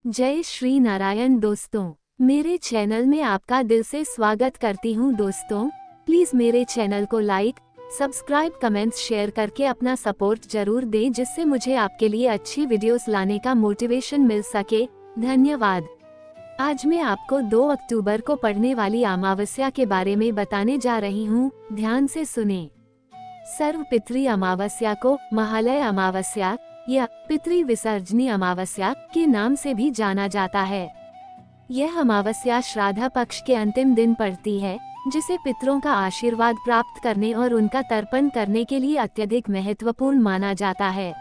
जय श्री नारायण दोस्तों, मेरे चैनल में आपका दिल से स्वागत करती हूँ। दोस्तों प्लीज मेरे चैनल को लाइक, सब्सक्राइब, कमेंट्स, शेयर करके अपना सपोर्ट जरूर दें, जिससे मुझे आपके लिए अच्छी वीडियोस लाने का मोटिवेशन मिल सके। धन्यवाद। आज मैं आपको 2 अक्टूबर को पड़ने वाली अमावस्या के बारे में बताने जा रही हूँ। ध्यान से सुने। सर्वपितृ अमावस्या को महालय अमावस्या या पितृ विसर्जनी अमावस्या के नाम से भी जाना जाता है। यह अमावस्या श्राद्ध पक्ष के अंतिम दिन पड़ती है, जिसे पितरों का आशीर्वाद प्राप्त करने और उनका तर्पण करने के लिए अत्यधिक महत्वपूर्ण माना जाता है।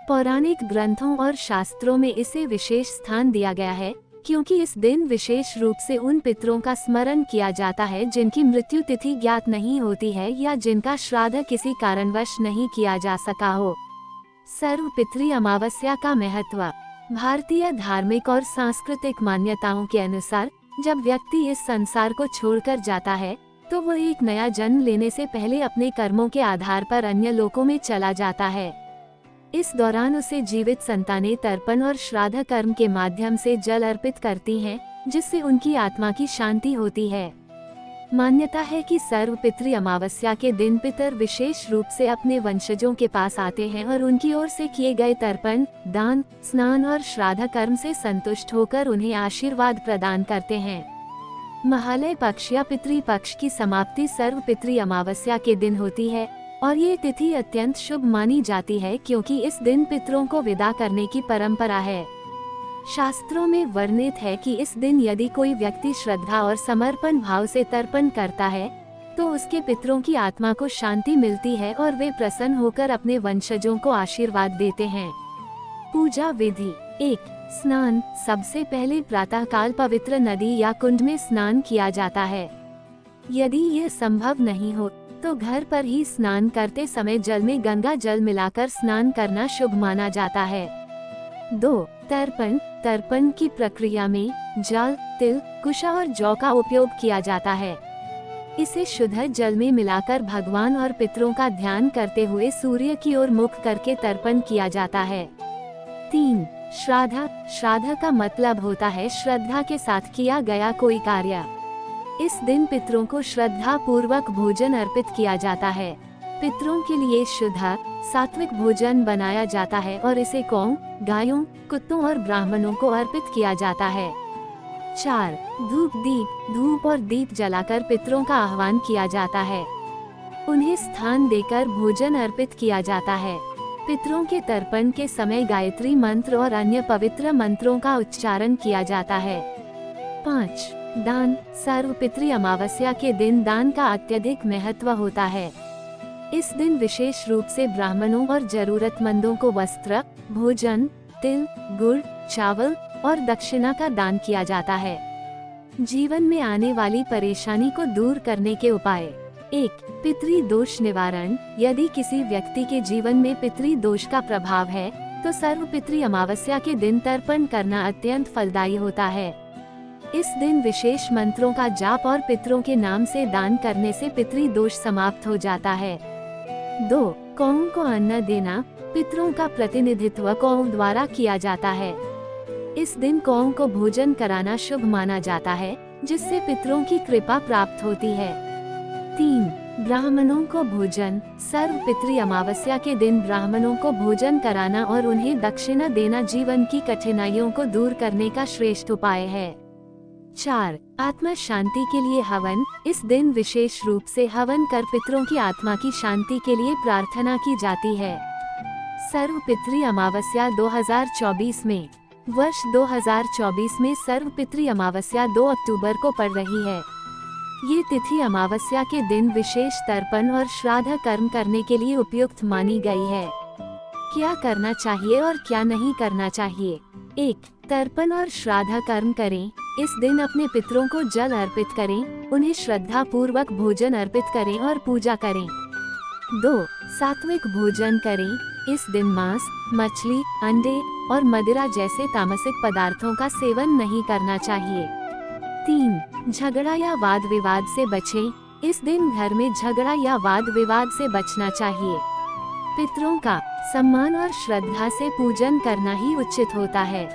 पौराणिक ग्रंथों और शास्त्रों में इसे विशेष स्थान दिया गया है, क्योंकि इस दिन विशेष रूप से उन पितरों का स्मरण किया जाता है जिनकी मृत्यु तिथि ज्ञात नहीं होती है या जिनका श्राद्ध किसी कारणवश नहीं किया जा सका हो। सर्वपितृ अमावस्या का महत्व। भारतीय धार्मिक और सांस्कृतिक मान्यताओं के अनुसार जब व्यक्ति इस संसार को छोड़कर जाता है तो वो एक नया जन्म लेने से पहले अपने कर्मों के आधार पर अन्य लोकों में चला जाता है। इस दौरान उसे जीवित संतानें तर्पण और श्राद्ध कर्म के माध्यम से जल अर्पित करती हैं, जिससे उनकी आत्मा की शांति होती है। मान्यता है कि सर्वपितृ अमावस्या के दिन पितर विशेष रूप से अपने वंशजों के पास आते हैं और उनकी ओर से किए गए तर्पण, दान, स्नान और श्राद्ध कर्म से संतुष्ट होकर उन्हें आशीर्वाद प्रदान करते हैं। महालय पक्ष या पितृ पक्ष की समाप्ति सर्वपितृ अमावस्या के दिन होती है और ये तिथि अत्यंत शुभ मानी जाती है, क्योंकि इस दिन पितरों को विदा करने की परंपरा है। शास्त्रों में वर्णित है कि इस दिन यदि कोई व्यक्ति श्रद्धा और समर्पण भाव से तर्पण करता है तो उसके पितरों की आत्मा को शांति मिलती है और वे प्रसन्न होकर अपने वंशजों को आशीर्वाद देते हैं। पूजा विधि। 1. स्नान। सबसे पहले प्रातःकाल पवित्र नदी या कुंड में स्नान किया जाता है। यदि यह संभव नहीं हो तो घर पर ही स्नान करते समय जल में गंगा जल मिलाकर स्नान करना शुभ माना जाता है। 2. तर्पण। तर्पण की प्रक्रिया में जल, तिल, कुशा और जौ का उपयोग किया जाता है। इसे शुद्ध जल में मिलाकर भगवान और पितरों का ध्यान करते हुए सूर्य की ओर मुख करके तर्पण किया जाता है। 3. श्राद्ध। श्राद्ध का मतलब होता है श्रद्धा के साथ किया गया कोई कार्य। इस दिन पितरों को श्रद्धा पूर्वक भोजन अर्पित किया जाता है। पितरों के लिए शुद्ध सात्विक भोजन बनाया जाता है और इसे गौं, गायों, कुत्तों और ब्राह्मणों को अर्पित किया जाता है। 4. धूप और दीप जलाकर पितरों का आह्वान किया जाता है। उन्हें स्थान देकर भोजन अर्पित किया जाता है। पितरों के तर्पण के समय गायत्री मंत्र और अन्य पवित्र मंत्रों का उच्चारण किया जाता है। 5. दान। सर्वपितृ अमावस्या के दिन दान का अत्यधिक महत्व होता है। इस दिन विशेष रूप से ब्राह्मणों और जरूरतमंदों को वस्त्र, भोजन, तिल, गुड़, चावल और दक्षिणा का दान किया जाता है। जीवन में आने वाली परेशानी को दूर करने के उपाय। 1. पितृ दोष निवारण। यदि किसी व्यक्ति के जीवन में पितृ दोष का प्रभाव है तो सर्वपितृ अमावस्या के दिन तर्पण करना अत्यंत फलदायी होता है। इस दिन विशेष मंत्रों का जाप और पितरों के नाम से दान करने से पितृ दोष समाप्त हो जाता है। 2. गौओं को अन्न देना। पितरों का प्रतिनिधित्व गौओं द्वारा किया जाता है। इस दिन गौओं को भोजन कराना शुभ माना जाता है, जिससे पितरों की कृपा प्राप्त होती है। 3. ब्राह्मणों को भोजन। सर्वपितृ अमावस्या के दिन ब्राह्मणों को भोजन कराना और उन्हें दक्षिणा देना जीवन की कठिनाइयों को दूर करने का श्रेष्ठ उपाय है। 4. आत्मा शांति के लिए हवन। इस दिन विशेष रूप से हवन कर पितरों की आत्मा की शांति के लिए प्रार्थना की जाती है। सर्वपितृ अमावस्या 2024 में। वर्ष 2024 में सर्वपितृ अमावस्या 2 अक्टूबर को पड़ रही है। ये तिथि अमावस्या के दिन विशेष तर्पण और श्राद्ध कर्म करने के लिए उपयुक्त मानी गई है। क्या करना चाहिए और क्या नहीं करना चाहिए। 1. तर्पण और श्राद्ध कर्म करें। इस दिन अपने पितरों को जल अर्पित करें, उन्हें श्रद्धा पूर्वक भोजन अर्पित करें और पूजा करें। 2. सात्विक भोजन करें। इस दिन मांस, मछली, अंडे और मदिरा जैसे तामसिक पदार्थों का सेवन नहीं करना चाहिए। 3. झगड़ा या वाद विवाद से बचें। इस दिन घर में झगड़ा या वाद विवाद से बचना चाहिए। पितरों का सम्मान और श्रद्धा से पूजन करना ही उचित होता है।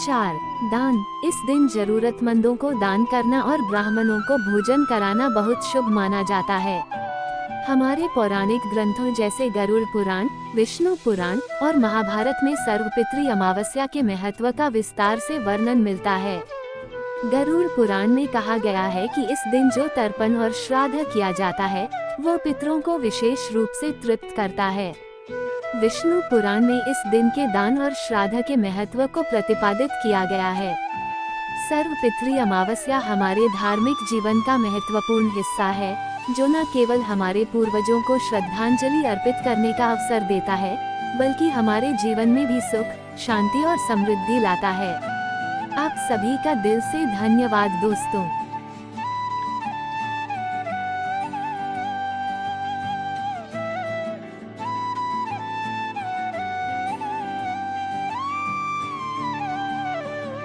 4. दान। इस दिन जरूरतमंदों को दान करना और ब्राह्मणों को भोजन कराना बहुत शुभ माना जाता है। हमारे पौराणिक ग्रंथों जैसे गरुड़ पुराण, विष्णु पुराण और महाभारत में सर्वपितृ अमावस्या के महत्व का विस्तार से वर्णन मिलता है। गरुड़ पुराण में कहा गया है कि इस दिन जो तर्पण और श्राद्ध किया जाता है वो पितरों को विशेष रूप से तृप्त करता है। विष्णु पुराण में इस दिन के दान और श्राद्ध के महत्व को प्रतिपादित किया गया है। सर्वपितृ अमावस्या हमारे धार्मिक जीवन का महत्वपूर्ण हिस्सा है, जो न केवल हमारे पूर्वजों को श्रद्धांजलि अर्पित करने का अवसर देता है, बल्कि हमारे जीवन में भी सुख, शांति और समृद्धि लाता है। आप सभी का दिल से धन्यवाद दोस्तों।